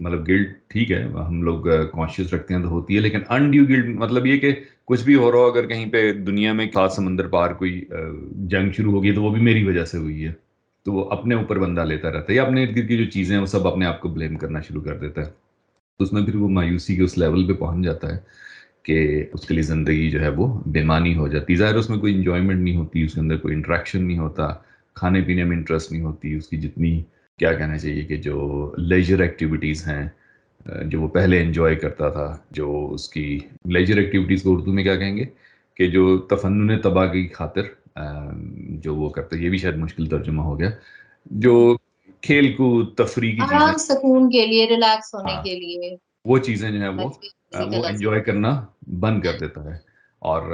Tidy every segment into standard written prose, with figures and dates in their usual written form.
مطلب گلٹ ٹھیک ہے ہم لوگ کانشیس رکھتے ہیں تو ہوتی ہے، لیکن انڈیو گلٹ مطلب یہ کہ کچھ بھی ہو رہا ہو، اگر کہیں پہ دنیا میں سات سمندر پار کوئی جنگ شروع ہوگی تو وہ بھی میری وجہ سے ہوئی ہے، تو وہ اپنے اوپر بندہ لیتا رہتا ہے، یا اپنے ارد گرد کی جو چیزیں ہیں وہ سب اپنے آپ کو بلیم کرنا شروع کر دیتا ہے، تو اس میں پھر وہ مایوسی کے اس لیول پہ پہنچ جاتا ہے کہ اس کے لیے زندگی جو ہے وہ بےمانی ہو جاتی ہے. ظاہر اس میں کوئی انجوائمنٹ نہیں ہوتی، اس کے اندر کوئی انٹریکشن نہیں ہوتا، کھانے پینے میں انٹرسٹ نہیں ہوتی، اس کی جتنی کیا کہنا چاہیے کہ جو لیجر ایکٹیویٹیز ہیں جو وہ پہلے انجوائے کرتا تھا، جو اس کی لیجر ایکٹیویٹیز کو اردو میں کیا کہیں گے کہ جو تفنن طبع کی خاطر جو وہ کرتا ہے، یہ بھی شاید مشکل ترجمہ ہو گیا، جو کھیل کود تفریح کی چیزیں، آرام سکون کے لیے، ریلیکس ہونے ہاں کے لیے، وہ چیزیں جو ہیں وہ فزیکل انجوائے ایکسرسائز. کرنا بند کر دیتا ہے، اور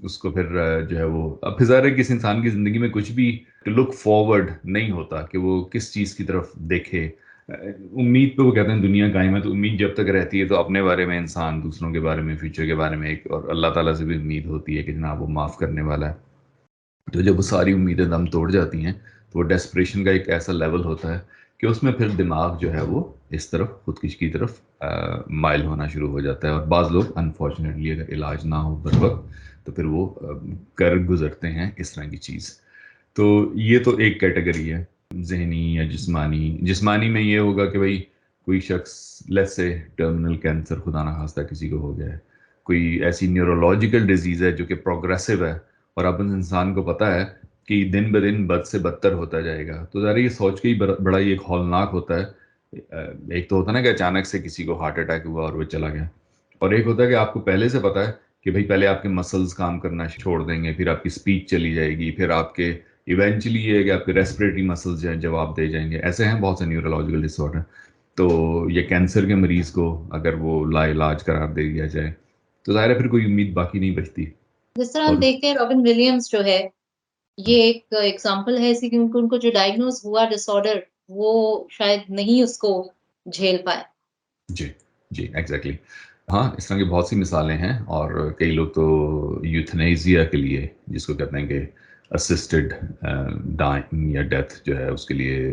اس کو پھر جو ہے وہ اب ظاہر ہے کس انسان کی زندگی میں کچھ بھی لک فارورڈ نہیں ہوتا کہ وہ کس چیز کی طرف دیکھے. امید پہ وہ کہتے ہیں دنیا قائم ہے، تو امید جب تک رہتی ہے تو اپنے بارے میں انسان، دوسروں کے بارے میں، فیوچر کے بارے میں، ایک اور اللہ تعالیٰ سے بھی امید ہوتی ہے کہ جناب وہ معاف کرنے والا ہے. تو جب وہ ساری امیدیں دم توڑ جاتی ہیں تو وہ ڈیسپریشن کا ایک ایسا لیول ہوتا ہے کہ اس میں پھر دماغ جو ہے وہ اس طرف خودکشی کی طرف مائل ہونا شروع ہو جاتا ہے، اور بعض لوگ انفارچونیٹلی اگر علاج نہ ہو بر وقت تو پھر وہ کر گزرتے ہیں اس طرح کی چیز. تو یہ تو ایک کیٹیگری ہے ذہنی یا جسمانی. جسمانی میں یہ ہوگا کہ بھائی کوئی شخص لیٹس سے ٹرمینل کینسر خدا نہ خواستہ کسی کو ہو گیا ہے، کوئی ایسی نیورولوجیکل ڈیزیز ہے جو کہ پروگریسو ہے، اور اب انسان کو پتا ہے کہ دن بہ دن بد سے بدتر ہوتا جائے گا، تو ظاہر یہ سوچ کے ہی بڑا ہی ایک ہولناک ہوتا ہے. ایک تو ہوتا ہے نا کہ اچانک سے کسی کو ہارٹ اٹیک ہوا اور وہ چلا گیا، اور ایک ہوتا ہے کہ آپ کو پہلے سے پتا ہے کہ بھائی پہلے آپ کے مسلز کام کرنا چھوڑ دیں گے، پھر آپ کی اسپیچ چلی جائے گی، پھر آپ کے ایونچولی یہ ہے کہ آپ کے ریسپریٹری مسلز جو ہیں جواب دے جائیں گے. ایسے ہیں بہت سے نیورولوجیکل ڈس آرڈر. تو یہ کینسر کے مریض کو اگر وہ لا علاج قرار دے دیا جائے تو ظاہر ہے پھر کوئی امید باقی نہیں بچتی. جس طرح اور ہم دیکھتے ہیں رابن ولیمز جو ہے، یہ ایک ایگزامپل ہے اسی، کیونکہ ان کو جو ڈائگنوز ہوا ڈس آرڈر، وہ شاید نہیں اس کو جھیل پائے. جی جی ایگزیکٹلی. ہاں اس طرح کی بہت سی مثالیں ہیں، اور کئی لوگ تو یوتھنیزیا کے لیے، جس کو کہتے ہیں کہ اسسٹڈ ڈائنگ یا ڈیتھ جو ہے، اس کے لیے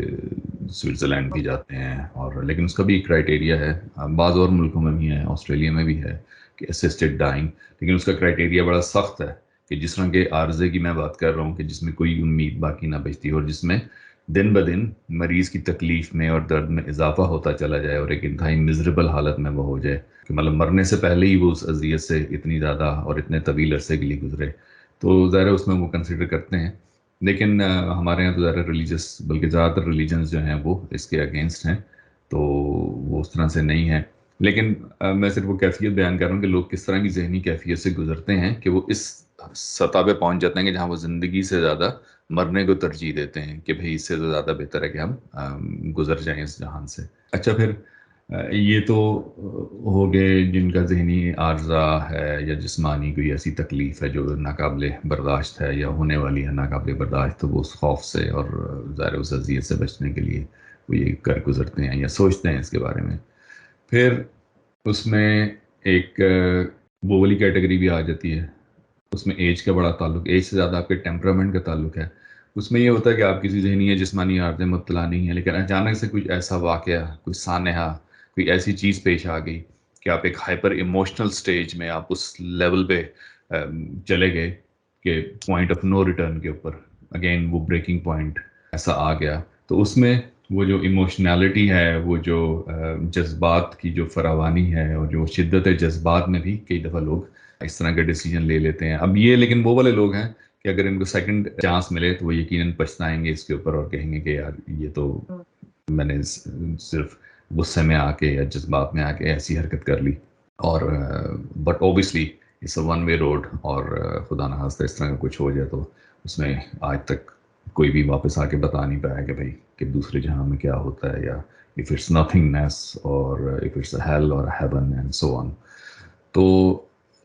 سوئٹزرلینڈ بھی جاتے ہیں، اور لیکن اس کا بھی ایک کرائٹیریا ہے، بعض اور ملکوں میں بھی ہے، آسٹریلیا میں بھی ہے کہ اسسٹڈ ڈائنگ، لیکن اس کا کرائٹیریا بڑا سخت ہے کہ جس طرح کے عارضے کی میں بات کر رہا ہوں کہ جس میں کوئی امید باقی نہ بچتی، اور جس میں دن بدن مریض کی تکلیف میں اور درد میں اضافہ ہوتا چلا جائے، اور ایک انتہائی مزریبل حالت میں وہ ہو جائے کہ مطلب مرنے سے پہلے ہی وہ اس اذیت سے اتنی زیادہ اور اتنے طویل عرصے کے لیے گزرے، تو ظاہر اس میں وہ کنسیڈر کرتے ہیں. لیکن ہمارے یہاں تو ظاہر ریلیجس، بلکہ زیادہ تر ریلیجنز جو ہیں وہ اس کے اگینسٹ ہیں، تو وہ اس طرح سے نہیں ہے. لیکن میں صرف وہ کیفیت بیان کر رہا ہوں کہ لوگ کس طرح کی ذہنی کیفیت سے گزرتے ہیں کہ وہ اس سطح پہ پہنچ جاتے ہیں کہ جہاں وہ زندگی سے زیادہ مرنے کو ترجیح دیتے ہیں کہ بھئی اس سے تو زیادہ بہتر ہے کہ ہم گزر جائیں اس جہان سے. اچھا پھر یہ تو ہو گئے جن کا ذہنی عارضہ ہے یا جسمانی کوئی ایسی تکلیف ہے جو ناقابل برداشت ہے یا ہونے والی ہے ناقابل برداشت، تو وہ اس خوف سے اور ظاہر اس اذیت سے بچنے کے لیے وہ یہ کر گزرتے ہیں یا سوچتے ہیں اس کے بارے میں. پھر اس میں ایک وہ والی کیٹیگری بھی آ جاتی ہے، اس میں ایج کا بڑا تعلق، ایج سے زیادہ آپ کے ٹیمپرامنٹ کا تعلق ہے. اس میں یہ ہوتا ہے کہ آپ کسی ذہنی یا جسمانی عارضے میں مبتلا نہیں ہیں، لیکن اچانک سے کچھ ایسا واقعہ، کوئی سانحہ، کوئی ایسی چیز پیش آ گئی کہ آپ ایک ہائپر ایموشنل سٹیج میں آپ اس لیول پہ چلے گئے کہ پوائنٹ آف نو ریٹرن کے اوپر اگین وہ بریکنگ پوائنٹ ایسا آ گیا. تو اس میں وہ جو ایموشنالٹی ہے، وہ جو جذبات کی جو فراوانی ہے، اور جو شدت جذبات میں بھی کئی دفعہ لوگ اس طرح کے ڈیسیجن لے لیتے ہیں. اب یہ لیکن وہ والے لوگ ہیں کہ اگر ان کو سیکنڈ چانس ملے تو وہ یقیناً پچھتائیں گے اس کے اوپر اور کہیں گے کہ یار یہ تو میں نے صرف غصے میں آ کے یا جذبات میں آ کے ایسی حرکت کر لی. اور but obviously it's a one way road, اور خدا نہ خواستہ اس طرح کا کچھ ہو جائے تو اس میں آج تک کوئی بھی واپس آ کے بتا نہیں پایا کہ بھائی کہ دوسرے جہاں میں کیا ہوتا ہے، یا if it's nothingness اور if it's a hell or a heaven and so on. تو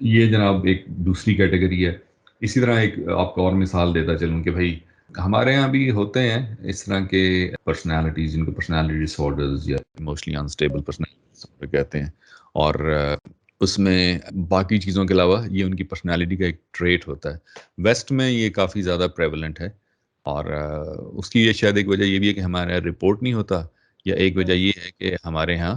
یہ جناب ایک دوسری کیٹیگری ہے. اسی طرح ایک آپ کو اور مثال دیتا چلوں کہ بھائی ہمارے ہاں بھی ہوتے ہیں اس طرح کے پرسنالٹیز جن کو پرسنالٹی ڈس آرڈرز یا ایموشنلی انسٹیبل پرسنالٹی کہتے ہیں، اور اس میں باقی چیزوں کے علاوہ یہ ان کی پرسنالٹی کا ایک ٹریٹ ہوتا ہے. ویسٹ میں یہ کافی زیادہ پریولنٹ ہے، اور اس کی یہ شاید ایک وجہ یہ بھی ہے کہ ہمارے یہاں رپورٹ نہیں ہوتا، یا ایک وجہ یہ ہے کہ ہمارے ہاں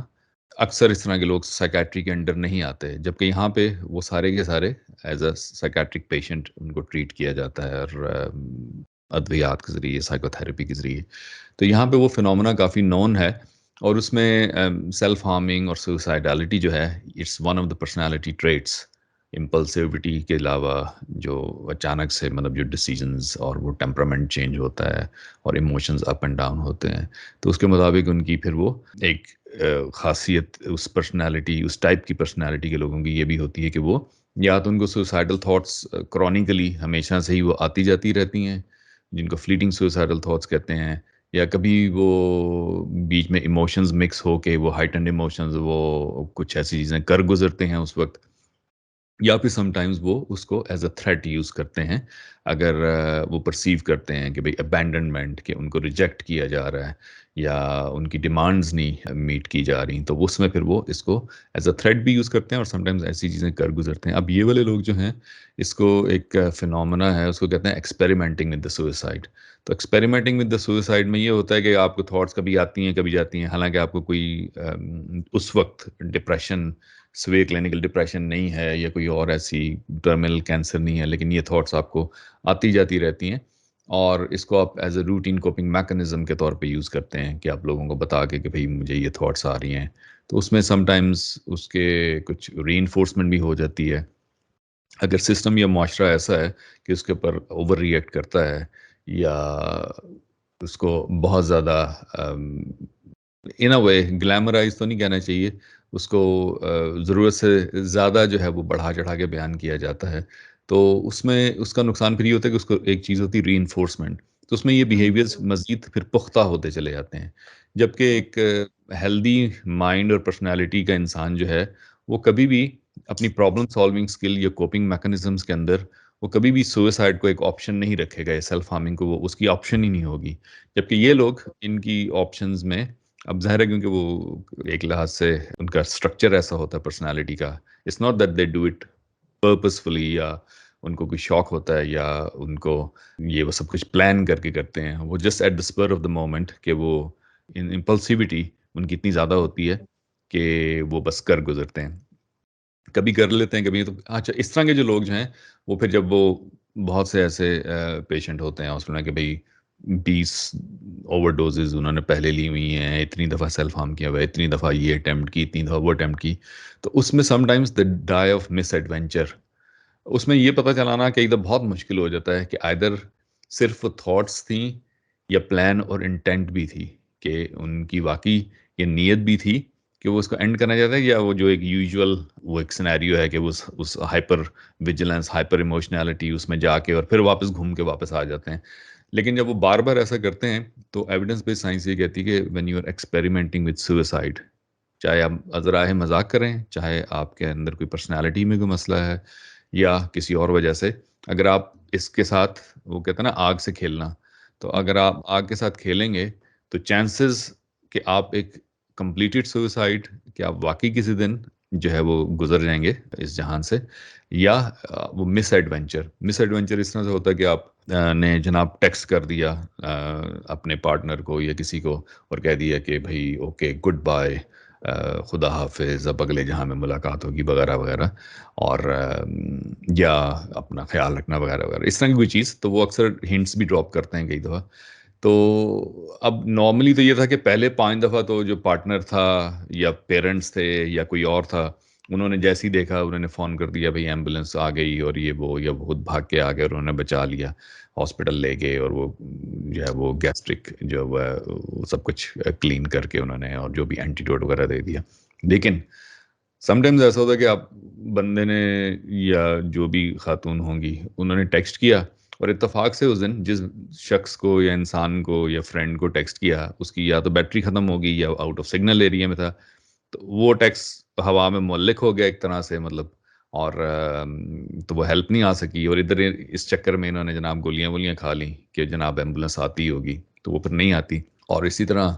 اکثر اس طرح کے لوگ سائیکیٹری کے انڈر نہیں آتے، جبکہ یہاں پہ وہ سارے کے سارے ایز اے سائیکیٹرک پیشنٹ ان کو ٹریٹ کیا جاتا ہے، اور ادویات کے ذریعے، سائیکو تھراپی کے ذریعے. تو یہاں پہ وہ فنومنا کافی نون ہے، اور اس میں سیلف ہارمنگ اور سوسائڈالٹی جو ہے، it's one of the personality traits. Impulsivity کے علاوہ جو اچانک سے مطلب جو ڈیسیجنز اور وہ ٹیمپرامنٹ چینج ہوتا ہے اور ایموشنز اپ اینڈ ڈاؤن ہوتے ہیں، تو اس کے مطابق ان کی پھر وہ ایک خاصیت اس پرسنالٹی، اس ٹائپ کی پرسنالٹی کے لوگوں کی یہ بھی ہوتی ہے کہ وہ یا تو ان کو سوسائڈل تھاٹس کرونیکلی ہمیشہ سے ہی وہ آتی جاتی رہتی ہیں، جن کو فلیٹنگ سوسائڈل تھاٹس کہتے ہیں، یا کبھی وہ بیچ میں ایموشنز مکس ہو کے وہ ہائٹنڈ ایموشنز وہ کچھ ایسی چیزیں کر گزرتے ہیں اس وقت، یا پھر سم ٹائمز وہ اس کو ایز اے تھریٹ یوز کرتے ہیں اگر وہ پرسیو کرتے ہیں کہ بھئی ابینڈنمنٹ، کہ ان کو ریجیکٹ کیا جا رہا ہے یا ان کی ڈیمانڈز نہیں میٹ کی جا رہی، تو اس میں پھر وہ اس کو ایز اے تھریٹ بھی یوز کرتے ہیں اور سم ٹائمز ایسی چیزیں کر گزرتے ہیں. اب یہ والے لوگ جو ہیں، اس کو ایک فنومنا ہے، اس کو کہتے ہیں ایکسپیریمنٹنگ ود دا سوئسائڈ. تو ایکسپیریمنٹنگ ود دا سوئسائڈ میں یہ ہوتا ہے کہ آپ کو تھاٹس کبھی آتی ہیں کبھی جاتی ہیں، حالانکہ آپ کو کوئی اس وقت ڈپریشن، سویئر کلینکل ڈپریشن نہیں ہے یا کوئی اور ایسی ٹرمینل کینسر نہیں ہے، لیکن یہ تھاٹس آپ کو آتی جاتی رہتی ہیں، اور اس کو آپ as a routine coping mechanism کے طور پہ یوز کرتے ہیں کہ آپ لوگوں کو بتا کے کہ بھئی مجھے یہ تھاٹس آ رہی ہیں. تو اس میں سم ٹائمز اس کے کچھ ری انفورسمنٹ بھی ہو جاتی ہے اگر سسٹم یا معاشرہ ایسا ہے کہ اس کے اوپر اوور ری ایکٹ کرتا ہے، یا اس کو بہت زیادہ ان اے وے گلیمرائز تو نہیں کہنا چاہیے، اس کو ضرورت سے زیادہ جو ہے وہ بڑھا چڑھا کے بیان کیا جاتا ہے، تو اس میں اس کا نقصان پھر یہ ہوتا ہے کہ اس کو ایک چیز ہوتی ہے ری انفورسمنٹ، تو اس میں یہ بیہیویئرز مزید پھر پختہ ہوتے چلے جاتے ہیں. جبکہ ایک ہیلدی مائنڈ اور پرسنالٹی کا انسان جو ہے، وہ کبھی بھی اپنی پرابلم سالونگ اسکل یا کوپنگ میکنزمس کے اندر وہ کبھی بھی سوئسائڈ کو ایک آپشن نہیں رکھے گا، یا سیلف ہارمنگ کو وہ اس کی آپشن ہی نہیں ہوگی. جبکہ یہ لوگ ان کی آپشنز میں، اب ظاہر ہے کیونکہ وہ ایک لحاظ سے ان کا اسٹرکچر ایسا ہوتا ہے پرسنالٹی کا، it's not that they do it purposefully, یا ان کو کوئی شوق ہوتا ہے، یا ان کو یہ وہ سب کچھ پلان کر کے کرتے ہیں، وہ just at the spur of the moment کہ وہ امپلسیوٹی ان کی اتنی زیادہ ہوتی ہے کہ وہ بس کر گزرتے ہیں، کبھی کر لیتے ہیں کبھی. تو اچھا، اس طرح کے جو لوگ جو ہیں، وہ پھر جب وہ بہت سے ایسے پیشنٹ ہوتے ہیں ہاسپٹل میں کہ بھئی 20 اوور ڈوزز انہوں نے پہلے لی ہوئی ہیں، اتنی دفعہ سیلف ہارم کیا ہوا ہے، اتنی دفعہ یہ اٹیمپٹ کی، اتنی دفعہ وہ اٹیمپٹ کی، تو اس میں sometimes the die of misadventure. اس میں یہ پتہ چلانا کہ ایک دم بہت مشکل ہو جاتا ہے کہ آئدر صرف تھاٹس تھیں یا پلان اور انٹینٹ بھی تھی، کہ ان کی واقعی یہ نیت بھی تھی کہ وہ اس کو اینڈ کرنا چاہتا ہے، یا وہ جو ایک یوزول وہ ایک سینیریو ہے کہ وہ اس ہائپر ویجیلنس، ہائپر ایموشنالٹی اس میں جا کے اور پھر واپس گھوم کے واپس آ جاتے ہیں. لیکن جب وہ بار بار ایسا کرتے ہیں، تو ایویڈنس بیس سائنس یہ کہتی ہے کہ when you are experimenting with suicide, چاہے آپ ذرائع مذاق کریں، چاہے آپ کے اندر کوئی پرسنالٹی میں کوئی مسئلہ ہے یا کسی اور وجہ سے، اگر آپ اس کے ساتھ، وہ کہتے ہیں نا آگ سے کھیلنا، تو اگر آپ آگ کے ساتھ کھیلیں گے تو چانسز کہ آپ ایک کمپلیٹڈ سوئسائڈ، کہ آپ واقعی کسی دن جو ہے وہ گزر جائیں گے اس جہان سے، یا وہ مس ایڈونچر اس طرح سے ہوتا ہے کہ آپ نے جناب ٹیکسٹ کر دیا اپنے پارٹنر کو یا کسی کو، اور کہہ دیا کہ بھائی اوکے گڈ بائے، خدا حافظ، اب اگلے جہاں میں ملاقات ہوگی وغیرہ وغیرہ، اور یا اپنا خیال رکھنا وغیرہ وغیرہ، اس طرح کی کوئی چیز. تو وہ اکثر ہنٹس بھی ڈراپ کرتے ہیں کئی دفعہ. تو اب نارملی تو یہ تھا کہ پہلے 5 دفعہ تو جو پارٹنر تھا یا پیرنٹس تھے یا کوئی اور تھا، انہوں نے جیسے ہی دیکھا انہوں نے فون کر دیا بھئی ایمبولینس آ گئی، اور یہ وہ، یا وہ خود بھاگ کے آ گئے اور انہوں نے بچا لیا، ہاسپٹل لے گئے، اور وہ جو ہے وہ گیسٹرک جو ہے وہ سب کچھ کلین کر کے انہوں نے، اور جو بھی اینٹیڈوٹ وغیرہ دے دیا. لیکن سم ٹائمز ایسا ہوتا ہے کہ آپ بندے نے یا جو بھی خاتون ہوں گی انہوں نے ٹیکسٹ کیا، اور اتفاق سے اس دن جس شخص کو یا انسان کو یا فرینڈ کو ٹیکسٹ کیا، اس کی یا تو بیٹری ختم ہو گئی یا آؤٹ آف سگنل ایریا میں تھا، تو وہ ٹیکسٹ ہوا میں معلق ہو گیا ایک طرح سے، مطلب، اور تو وہ ہیلپ نہیں آ سکی، اور ادھر اس چکر میں انہوں نے جناب گولیاں وولیاں کھا لیں کہ جناب ایمبولینس آتی ہوگی، تو وہ پھر نہیں آتی. اور اسی طرح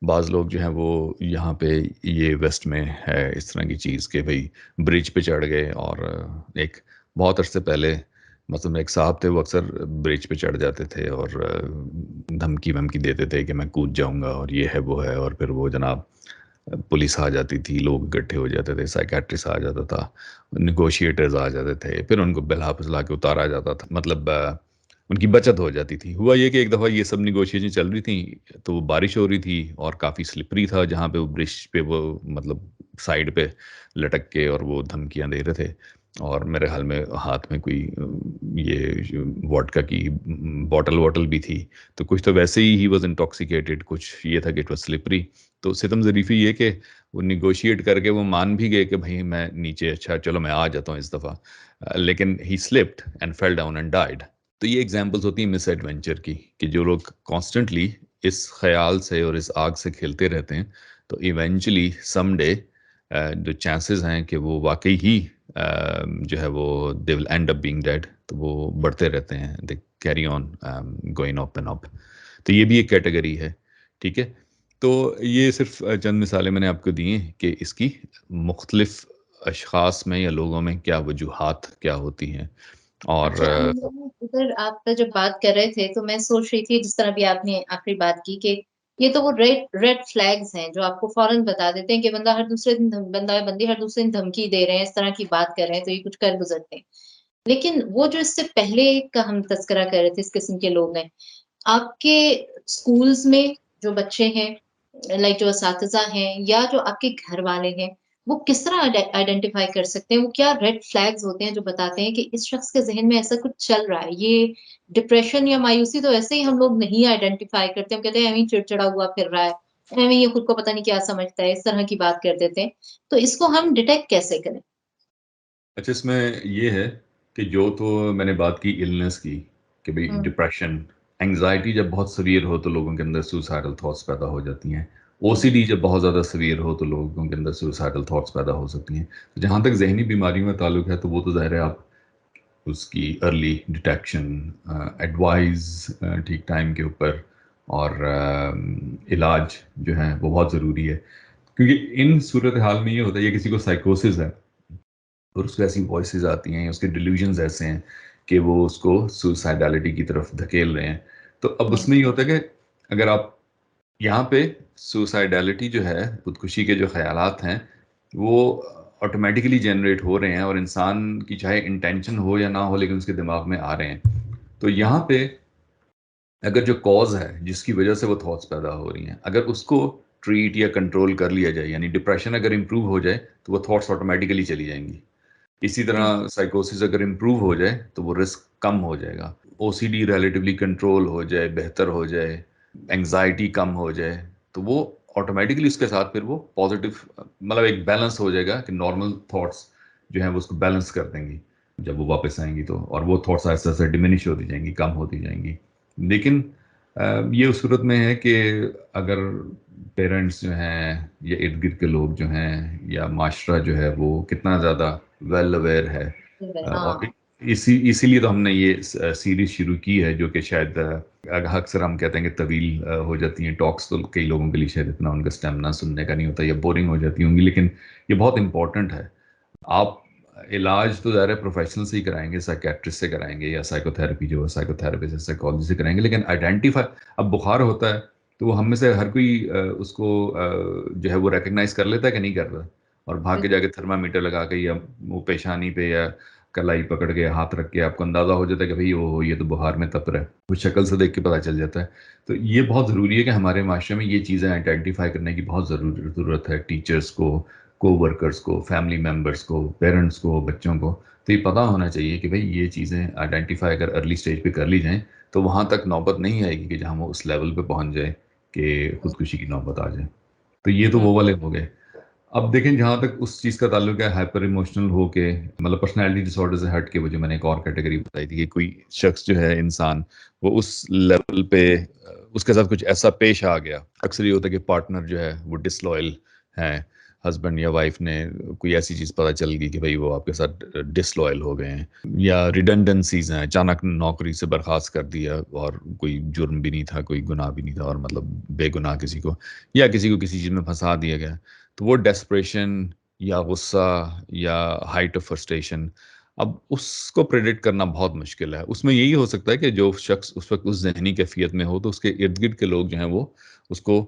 بعض لوگ جو ہیں وہ یہاں پہ یہ ویسٹ میں ہے اس طرح کی چیز کہ بھئی برج پہ چڑھ گئے، اور ایک بہت عرصے پہلے مثلا ایک صاحب تھے، وہ اکثر برج پہ چڑھ جاتے تھے اور دھمکی ومکی دیتے تھے کہ میں کود جاؤں گا اور یہ ہے وہ ہے، اور پھر وہ جناب پولیس آ جاتی تھی، لوگ اکٹھے ہو جاتے تھے، سائیکیٹرسٹ آ جاتا تھا، نیگوشیٹرز آ جاتے تھے، پھر ان کو بلحاظ لا کے اتارا جاتا تھا، مطلب ان کی بچت ہو جاتی تھی. ہوا یہ کہ ایک دفعہ یہ سب نیگوشیشن چل رہی تھیں تو وہ بارش ہو رہی تھی اور کافی سلپری تھا جہاں پہ وہ برج پہ وہ مطلب سائڈ پہ لٹک کے اور وہ دھمکیاں دے رہے تھے، اور میرے حال میں ہاتھ میں کوئی یہ واٹکا کی بوٹل واٹل بھی تھی، تو کچھ تو ویسے ہی واز انٹاکسیکیٹڈ، کچھ یہ تھا کہ اٹ واز سلپری. تو ستم ظریفی یہ کہ وہ نیگوشیٹ کر کے وہ مان بھی گئے کہ بھائی میں نیچے، اچھا چلو میں آ جاتا ہوں اس دفعہ، لیکن he slipped and fell down and died. تو یہ ایگزامپلس ہوتی ہیں مس ایڈونچر کی، کہ جو لوگ کانسٹنٹلی اس خیال سے اور اس آگ سے کھیلتے رہتے ہیں تو ایونچولی سم ڈے جو چانسز ہیں کہ وہ واقعی ہی جو ہے وہ they will end up being dead, تو وہ بڑھتے رہتے ہیں، they carry on going up and up. تو یہ بھی ایک کیٹیگری ہے. ٹھیک ہے، تو یہ صرف چند مثالیں میں نے آپ کو دی ہیں کہ اس کی مختلف اشخاص میں یا لوگوں میں کیا وجوہات کیا ہوتی ہیں. اور اچھا، ادھر آپ جب بات کر رہے تھے تو میں سوچ رہی تھی، جس طرح بھی آپ نے آخری بات کی کہ یہ تو وہ ریڈ فلیگز ہیں جو آپ کو فوراً بتا دیتے ہیں کہ بندہ ہر دوسرے دن بندہ یا بندی ہر دوسرے دن دھمکی دے رہے ہیں، اس طرح کی بات کر رہے ہیں، تو یہ کچھ کر گزرتے ہیں. لیکن وہ جو اس سے پہلے کا ہم تذکرہ کر رہے تھے، اس قسم کے لوگ ہیں آپ کے اسکولز میں، جو بچے ہیں، لائک جو اساتذہ ہیں یا جو آپ کے گھر والے ہیں، وہ کس طرح آئیڈینٹیفائی کر سکتے ہیں؟ وہ کیا ریڈ فلیگز ہوتے ہیں جو بتاتے ہیں کہ اس شخص کے ذہن میں ایسا کچھ چل رہا ہے؟ یہ ڈپریشن یا مایوسی تو ایسے ہی ہم لوگ نہیں آئیڈینٹیفائی کرتے، ہم کہتے ہیں ایویں چڑچڑا ہوا پھر رہا ہے، ایویں یہ خود کو پتہ نہیں کیا سمجھتا ہے، اس طرح کی بات کر دیتے ہیں. تو اس کو ہم ڈیٹیکٹ کیسے کریں؟ اچھا، اس میں یہ ہے کہ جو تو میں نے بات کی النس کی، کہ بھئی ہوں، ڈپریشن، انگزائٹی جب بہت سویئر ہو تو لوگوں کے اندر سوسائڈل تھاٹس پیدا ہو جاتی ہیں. او ہوں، سی ڈی جب بہت زیادہ سویئر ہو تو لوگوں کے اندر سوسائڈل تھاٹس پیدا ہو سکتی ہیں. جہاں تک ذہنی بیماریوں میں تعلق ہے تو وہ تو ظاہر ہے آپ اس کی ارلی ڈیٹیکشن، ایڈوائز ٹھیک ٹائم کے اوپر، اور علاج جو ہے وہ بہت ضروری ہے. کیونکہ ان صورتحال میں یہ ہوتا ہے، یہ کسی کو سائیکوسس ہے اور اس کو ایسی وائسز آتی ہیں، اس کے ڈیلیوژنز ایسے ہیں کہ وہ اس کو سوسائڈالٹی کی طرف دھکیل رہے ہیں. تو اب ہوں، اس میں یہ ہوتا ہے کہ اگر آپ یہاں پہ سوسائڈالٹی جو ہے، خودکشی کے جو خیالات ہیں وہ آٹومیٹیکلی جنریٹ ہو رہے ہیں، اور انسان کی چاہے انٹینشن ہو یا نہ ہو لیکن اس کے دماغ میں آ رہے ہیں. تو یہاں پہ اگر جو کاز ہے جس کی وجہ سے وہ تھاٹس پیدا ہو رہی ہیں، اگر اس کو ٹریٹ یا کنٹرول کر لیا جائے، یعنی ڈپریشن اگر امپروو ہو جائے تو وہ تھاٹس آٹومیٹیکلی چلی جائیں گی. اسی ہوں، طرح سائیکوسس اگر امپروو ہو جائے تو وہ رسک کم ہو جائے گا. او سی ڈی ریلیٹیولی کنٹرول ہو جائے، بہتر ہو جائے، انگزائٹی کم ہو جائے، تو وہ آٹومیٹکلی اس کے ساتھ پھر وہ پازیٹیو، مطلب ایک بیلنس ہو جائے گا کہ نارمل تھاٹس جو ہیں وہ اس کو بیلنس کر دیں گی جب وہ واپس آئیں گی تو، اور وہ تھاٹس آہستہ آہستہ ڈیمینش ہوتی جائیں گی، کم ہوتی جائیں گی. لیکن یہ اس صورت میں ہے کہ اگر پیرنٹس جو ہیں یا ارد گرد کے لوگ جو ہیں یا معاشرہ جو ہے وہ کتنا زیادہ ویل اویئر ہے. ہاں، اور اسی لیے تو ہم نے یہ سیریز شروع کی ہے، جو کہ شاید اکثر ہم کہتے ہیں کہ طویل ہو جاتی ہیں ٹاکس، تو کئی لوگوں کے لیے شاید اتنا ان کا اسٹیمنا سننے کا نہیں ہوتا یا بورنگ ہو جاتی ہوں گی، لیکن یہ بہت امپورٹنٹ ہے. آپ علاج تو ظاہر ہے پروفیشنل سے ہی کرائیں گے، سائیکیٹرسٹ سے کرائیں گے یا سائیکو تھراپی جو ہے سائیکو تھراپسٹ سائیکالوجی سے کرائیں گے، لیکن آئیڈینٹیفائی، اب بخار ہوتا ہے تو وہ ہم میں سے ہر کوئی اس کو جو ہے وہ ریکگنائز کر لیتا ہے کہ نہیں کرتا، اور بھاگ کے جا کے تھرما میٹر لگا کے یا وہ پیشانی پہ یا کلائی پکڑ کے ہاتھ رکھ کے آپ کو اندازہ ہو جاتا ہے کہ بھئی وہ یہ تو بخار میں تپ رہا ہے، وہ شکل سے دیکھ کے پتہ چل جاتا ہے. تو یہ بہت ضروری ہے کہ ہمارے معاشرے میں یہ چیزیں آئیڈینٹیفائی کرنے کی بہت ضرورت ہے. ٹیچرس کو، کو ورکرز کو، فیملی ممبرس کو، پیرنٹس کو، بچوں کو. تو یہ پتہ ہونا چاہیے کہ بھئی یہ چیزیں آئیڈینٹیفائی اگر ارلی سٹیج پہ کر لی جائیں تو وہاں تک نوبت نہیں آئے گی کہ جہاں وہ اس لیول پہ پہنچ جائے کہ خودکشی کی نوبت آ جائے. تو یہ تو وہ والے ہو گئے. اب دیکھیں جہاں تک اس چیز کا تعلق ہے ہائپر ایموشنل ہو کے، مطلب پرسنالٹی ڈس آرڈر سے ہٹ کے، وہ جو میں نے ایک اور کیٹیگری بتائی تھی کہ کوئی شخص جو ہے انسان وہ اس لیول پہ اس کے ساتھ کچھ ایسا پیش آ گیا. اکثر یہ ہوتا ہے کہ پارٹنر جو ہے وہ ڈس لوئل ہیں، ہسبینڈ یا وائف نے کوئی ایسی چیز پتہ چل گئی کہ بھئی وہ آپ کے ساتھ ڈس لوئل ہو گئے ہیں، یا ریڈنڈنسیز ہیں، اچانک نوکری سے برخاست کر دیا اور کوئی جرم بھی نہیں تھا، کوئی گناہ بھی نہیں تھا، اور مطلب بے گناہ کسی کو، یا کسی کو کسی چیز میں پھنسا دیا گیا. تو وہ ڈیسپریشن یا غصہ یا ہائٹ آف فرسٹریشن اب اس کو پریڈکٹ کرنا بہت مشکل ہے. اس میں یہی ہو سکتا ہے کہ جو شخص اس وقت اس ذہنی کیفیت میں ہو تو اس کے ارد گرد کے لوگ جو ہیں وہ اس کو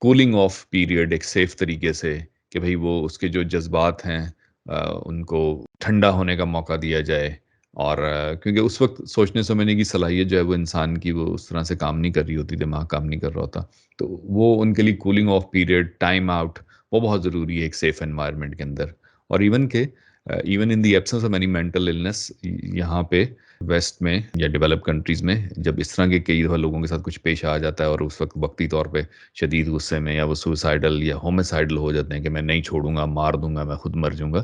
کولنگ آف پیریڈ ایک سیف طریقے سے کہ بھئی وہ اس کے جو جذبات ہیں ان کو ٹھنڈا ہونے کا موقع دیا جائے. اور کیونکہ اس وقت سوچنے سمجھنے کی صلاحیت جو ہے وہ انسان کی وہ اس طرح سے کام نہیں کر رہی ہوتی, دماغ کام نہیں کر رہا ہوتا, تو وہ ان کے لیے cooling of period, time out, وہ بہت ضروری ہے ایک سیف انوائرمنٹ کے اندر. اور even in the absence of any mental illness, یہاں پہ ویسٹ میں یا ڈیولپ کنٹریز میں جب اس طرح کے کئی دفعہ لوگوں کے ساتھ کچھ پیش آ جاتا ہے اور اس وقت وقتی طور پہ شدید غصے میں یا وہ سوسائڈل یا ہومیسائڈل ہو جاتے ہیں کہ میں نہیں چھوڑوں گا, مار دوں گا, میں خود مر جاؤں گا,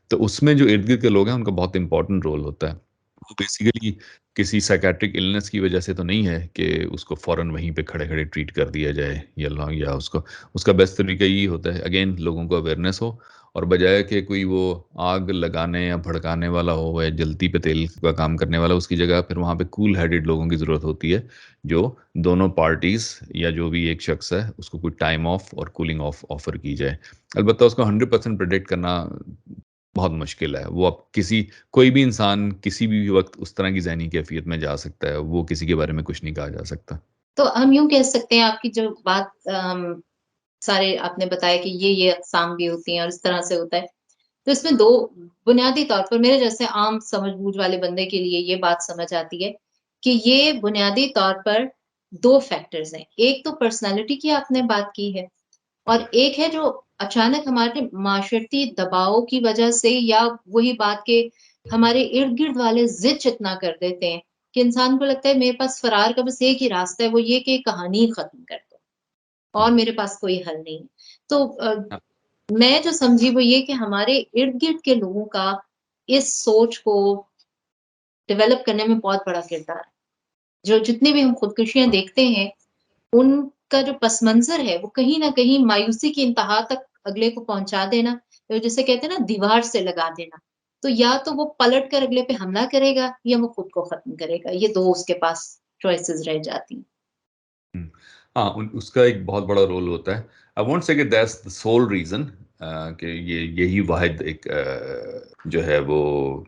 تو اس میں جو ارد گرد کے لوگ ہیں ان کا بہت امپورٹنٹ رول ہوتا ہے. وہ بیسیکلی کسی سائکیٹرک النس کی وجہ سے تو نہیں ہے کہ اس کو فوراً وہیں پہ کھڑے کھڑے ٹریٹ کر دیا جائے یا اس کا بیسٹ طریقہ یہی ہوتا ہے اگین لوگوں کو اویئرنیس ہو, اور بجائے کہ کوئی وہ آگ لگانے یا بھڑکانے والا ہو یا جلتی پہ تیل کا کام کرنے والا, اس کی جگہ پھر وہاں پہ کول ہیڈڈ لوگوں کی ضرورت ہوتی ہے جو دونوں پارٹیز یا جو بھی ایک شخص ہے اس کو کوئی ٹائم آف اور کولنگ آف آفر کی جائے. البتہ اس کو 100% پریڈکٹ کرنا بہت مشکل ہے. وہ اب کوئی بھی انسان کسی بھی وقت اس طرح کی ذہنی کیفیت میں جا سکتا ہے, وہ کسی کے بارے میں کچھ نہیں کہا جا سکتا. تو ہم یوں کہہ سکتے ہیں آپ کی جو بات سارے آپ نے بتایا کہ یہ اقسام بھی ہوتی ہیں اور اس طرح سے ہوتا ہے, تو اس میں دو بنیادی طور پر میرے جیسے عام سمجھ بوجھ والے بندے کے لیے یہ بات سمجھ آتی ہے کہ یہ بنیادی طور پر دو فیکٹرز ہیں. ایک تو پرسنالٹی کی آپ نے بات کی ہے, اور ایک ہے جو اچانک ہمارے معاشرتی دباؤ کی وجہ سے یا وہی بات کہ ہمارے ارد گرد والے ضد اتنا کر دیتے ہیں کہ انسان کو لگتا ہے میرے پاس فرار کا بس ایک ہی راستہ ہے, وہ یہ کہ کہانی ختم کر دو اور میرے پاس کوئی حل نہیں. تو میں جو سمجھی وہ یہ کہ ہمارے ارد گرد کے لوگوں کا اس سوچ کو ڈیولپ کرنے میں بہت بڑا کردار ہے. جو جتنی بھی ہم خودکشیاں دیکھتے ہیں ان کا جو پس منظر ہے وہ کہیں نہ کہیں مایوسی کی انتہا تک اگلے کو پہنچا دینا, جسے کہتے ہیں نا دیوار سے لگا دینا. تو یا تو وہ پلٹ کر اگلے پہ حملہ کرے گا یا وہ خود کو ختم کرے گا. یہ دو اس کے پاس چوائسیز رہ جاتی ہیں. ہاں, اس کا ایک بہت بڑا رول ہوتا ہے. آئی وونٹ سے کہ دیٹس the sole reason کہ یہی واحد ایک جو ہے وہ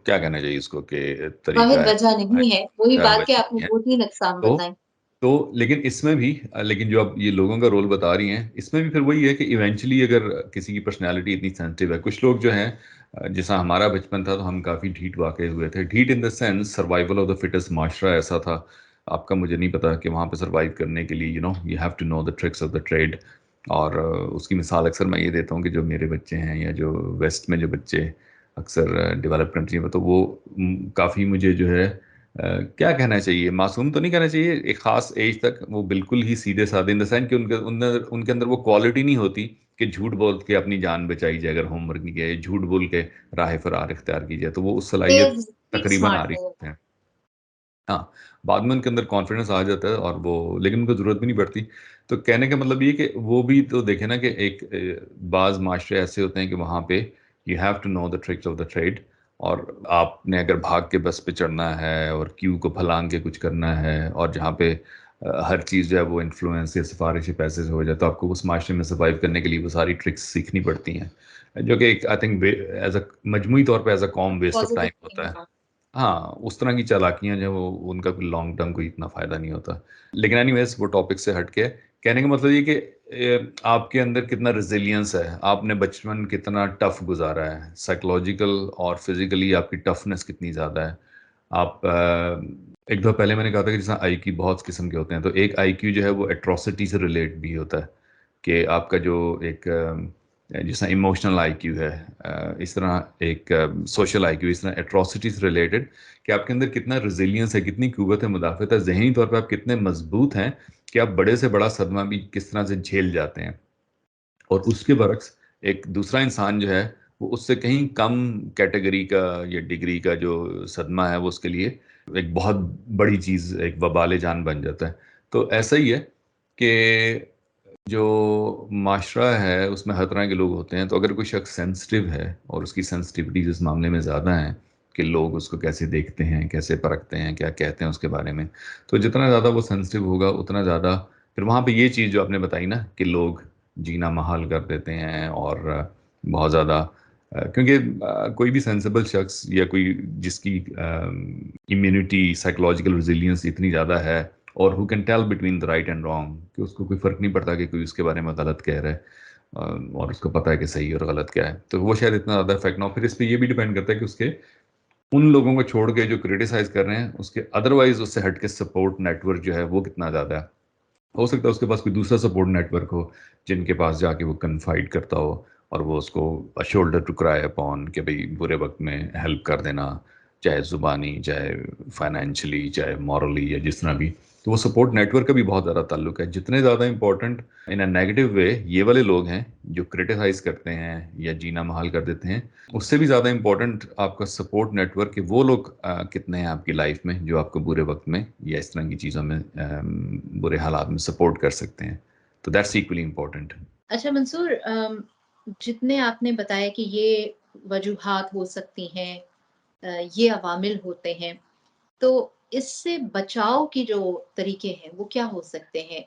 کیا کہنا چاہیے اس کو کہ طریقہ واحد وجہ نہیں ہے, وہی بات کہ آپ نے ہے. دو تین اقسام تو بتائیں. تو لیکن اس میں بھی لیکن جو اب یہ لوگوں کا رول بتا رہی ہیں اس میں بھی پھر وہی ہے کہ ایونچولی اگر کسی کی پرسنالٹی اتنی سینسٹیو ہے, کچھ لوگ جو ہیں جیسا ہمارا بچپن تھا تو ہم کافی ڈھیٹ واقع ہوئے تھے. ڈھیٹ in the sense survival of the fittest, معاشرہ ایسا تھا آپ کا مجھے نہیں پتا کہ وہاں پہ سروائیو کرنے کے لیے you have to know the tricks of the trade. اور اس کی مثال اکثر میں یہ دیتا ہوں کہ جو میرے بچے ہیں یا جو ویسٹ میں جو بچے اکثر ڈیولپ کنٹری میں, تو وہ کافی مجھے جو ہے کیا کہنا چاہیے, معصوم تو نہیں کہنا چاہیے, ایک خاص ایج تک وہ بالکل ہی سیدھے سادے ان دا سینس کہ ان کے اندر وہ کوالٹی نہیں ہوتی کہ جھوٹ بول کے اپنی جان بچائی جائے اگر ہوم ورک نہیں کیا, جھوٹ بول کے راہ فرار اختیار کی جائے, تو وہ اس صلاحیت تقریباً آ اسمارٹ رہی ہے. ہے. ہاں, بعد میں ان کے اندر کانفیڈنس آ جاتا ہے اور وہ لیکن ان کو ضرورت بھی نہیں پڑتی. تو کہنے کا مطلب یہ کہ وہ بھی تو دیکھیں نا کہ ایک بعض معاشرے ایسے ہوتے ہیں کہ وہاں پہ you have to know the tricks of the trade, اور آپ نے اگر بھاگ کے بس پہ چڑھنا ہے اور کیو کو پھلانگ کے کچھ کرنا ہے اور جہاں پہ ہر چیز جو ہے وہ انفلوئنس یا سفارشی پیسے سے ہو جائے, تو آپ کو اس معاشرے میں سروائیو کرنے کے لیے وہ ساری ٹرکس سیکھنی پڑتی ہیں, جو کہ ایک آئی تھنک ایز اے مجموعی طور پہ ایز اے قوم ویسٹ آف ٹائم ہوتا ہے. ہاں, اس طرح کی چالاکیاں جو وہ ان کا کوئی لانگ ٹرم کوئی اتنا فائدہ نہیں ہوتا. لیکن اینی ویز وہ ٹاپک سے ہٹ کے کہنے کا مطلب یہ کہ آپ کے اندر کتنا ریزیلینس ہے, آپ نے بچپن کتنا ٹف گزارا ہے, سائیکولوجیکل اور فزیکلی آپ کی ٹفنس کتنی زیادہ ہے. آپ ایک دو پہلے میں نے کہا تھا کہ جیسا آئی کیو بہت قسم کے ہوتے ہیں, تو ایک آئی کیو جو ہے وہ ایٹراسٹی سے ریلیٹ بھی ہوتا ہے کہ آپ کا جو ایک جیسا ایموشنل آئی کیو ہے, اس طرح ایک سوشل آئی کیو, اس طرح ایٹراسٹی سے ریلیٹڈ کہ آپ کے اندر کتنا ریزیلینس ہے, کتنی قوت مدافعت ہے, ذہنی طور پہ آپ کتنے مضبوط ہیں کہ آپ بڑے سے بڑا صدمہ بھی کس طرح سے جھیل جاتے ہیں. اور اس کے برعکس ایک دوسرا انسان جو ہے وہ اس سے کہیں کم کیٹیگری کا یا ڈگری کا جو صدمہ ہے وہ اس کے لیے ایک بہت بڑی چیز, ایک وبال جان بن جاتا ہے. تو ایسا ہی ہے کہ جو معاشرہ ہے اس میں ہر طرح کے لوگ ہوتے ہیں, تو اگر کوئی شخص سینسٹیو ہے اور اس کی سینسٹیوٹیز اس معاملے میں زیادہ ہیں کہ لوگ اس کو کیسے دیکھتے ہیں, کیسے پرکھتے ہیں, کیا کہتے ہیں اس کے بارے میں, تو جتنا زیادہ وہ سینسٹیو ہوگا اتنا زیادہ پھر وہاں پہ یہ چیز جو آپ نے بتائی نا کہ لوگ جینا محال کر دیتے ہیں اور بہت زیادہ کیونکہ کوئی بھی سینسیبل شخص یا کوئی جس کی امیونٹی سائیکولوجیکل ریزیلینس اتنی زیادہ ہے اور who can tell between the right and wrong کہ اس کو کوئی فرق نہیں پڑتا کہ کوئی اس کے بارے میں غلط کہہ رہا ہے اور اس کو پتہ ہے کہ صحیح اور غلط کیا ہے، تو وہ شاید اتنا زیادہ افیکٹ نہ ہو. پھر اس پہ یہ بھی ڈیپینڈ کرتا ہے کہ اس کے ان لوگوں کو چھوڑ کے جو کریٹیسائز کر رہے ہیں اس کے ادروائز اس سے ہٹ کے سپورٹ نیٹ ورک جو ہے وہ کتنا زیادہ ہے. ہو سکتا ہے اس کے پاس کوئی دوسرا سپورٹ نیٹ ورک ہو جن کے پاس جا کے وہ کنفائڈ کرتا ہو اور وہ اس کو شولڈر ٹو کرائی اپون کہ بھئی برے وقت میں ہیلپ کر دینا، چاہے زبانی، چاہے فائنینشلی، چاہے مورلی یا جس طرح بھی. تو وہ سپورٹ نیٹ ورک کا بھی بہت زیادہ تعلق ہے. جتنے زیادہ important in a negative way یہ والے لوگ ہیں جو کرٹیسائز کرتے ہیں یا جینا محال کر دیتے ہیں، اس سے بھی زیادہ امپورٹنٹ آپ کا سپورٹ نیٹ ورک کہ وہ لوگ کتنے ہیں آپ کی لائف میں جو آپ کو برے وقت میں یا اس طرح کی چیزوں میں برے حالات میں سپورٹ کر سکتے ہیں. تو دیٹس ایکولی امپورٹنٹ. اچھا منصور، جتنے آپ نے بتایا کہ یہ وجوہات ہو سکتی ہیں، یہ عوامل ہوتے ہیں، تو اس سے بچاؤ کے جو طریقے ہیں وہ کیا ہو سکتے ہیں؟